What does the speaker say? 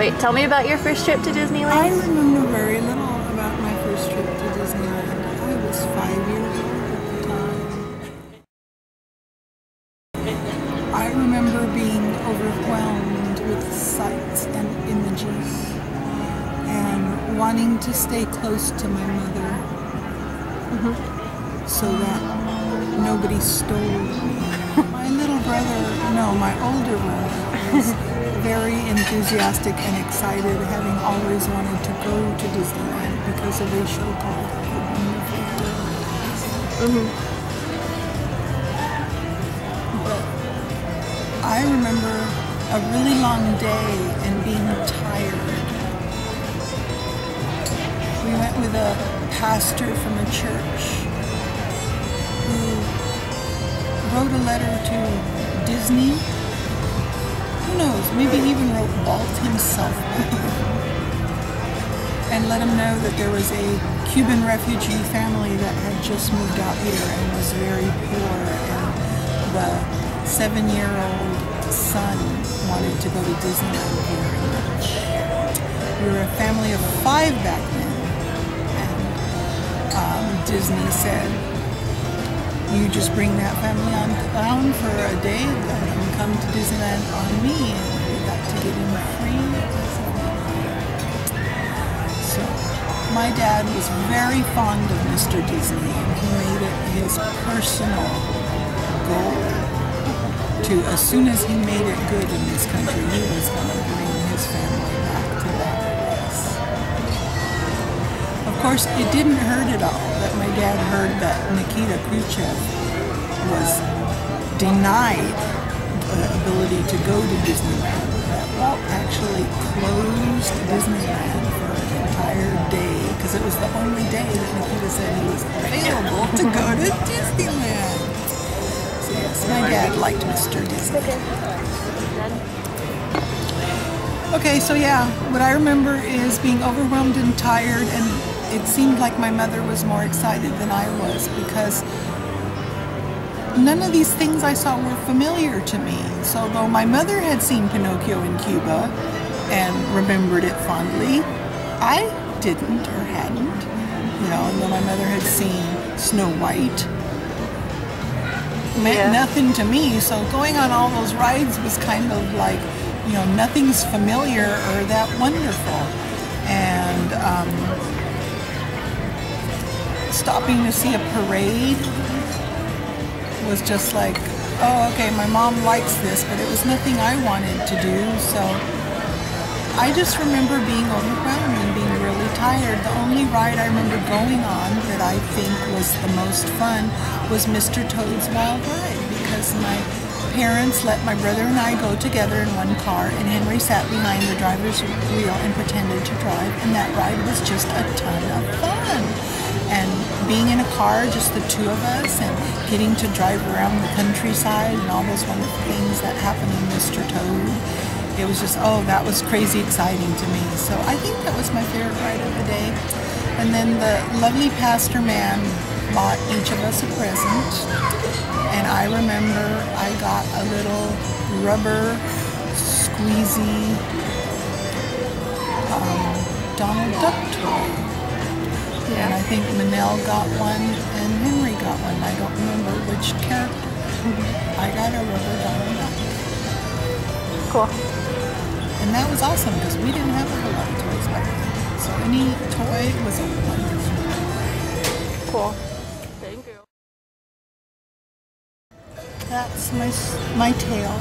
Wait, tell me about your first trip to Disneyland. I remember very little about my first trip to Disneyland. I was 5 years old at the time. I remember being overwhelmed with sights and images and wanting to stay close to my mother so that nobody stole me. My little brother, no, my older brother was very enthusiastic and excited, having always wanted to go to Disneyland because of a show called But I remember a really long day and being tired. We went with a pastor from a church who wrote a letter to Disney. Who knows, maybe he even wrote Walt himself and let him know that there was a Cuban refugee family that had just moved out here and was very poor, and the 7-year-old son wanted to go to Disneyland very much. We were a family of 5 back then, and Disney said, you just bring that family on down for a day, let them come to Disneyland on me, and we got to get in free. So my dad was very fond of Mr. Disney, and he made it his personal goal to, as soon as he made it good in this country, he was going to bring his family back to that place. Of course, it didn't hurt at all that my dad heard that Nikita Khrushchev was denied the ability to go to Disneyland. That Walt actually closed Disneyland for an entire day because it was the only day that Nikita said he was available to go to Disneyland. So yes, my dad liked Mr. Disney. Okay, so yeah, what I remember is being overwhelmed and tired, and it seemed like my mother was more excited than I was because none of these things I saw were familiar to me. So though my mother had seen Pinocchio in Cuba and remembered it fondly, I didn't or hadn't. You know, and though my mother had seen Snow White, meant nothing to me. So going on all those rides was kind of like, you know, nothing's familiar or that wonderful. And stopping to see a parade was just like, oh, okay, my mom likes this, but it was nothing I wanted to do. So I just remember being overwhelmed and being really tired. The only ride I remember going on that I think was the most fun was Mr. Toad's Wild Ride, because my parents let my brother and I go together in one car, and Henry sat behind the driver's wheel and pretended to drive, and that ride was just a ton of fun. And being in a car, just the two of us, and getting to drive around the countryside and all those wonderful things that happen in Mr. Toad, it was just, oh, that was crazy exciting to me. So I think that was my favorite ride of the day. And then the lovely pastor man bought each of us a present, and I remember I got a little rubber squeezy Donald Duck toy. And I think Manel got one and Henry got one. I don't remember which character. I got a rubber Donald Duck. Cool. And that was awesome because we didn't have a whole lot of toys back then. So any toy was a wonderful. Cool. Thank you. That's my tale.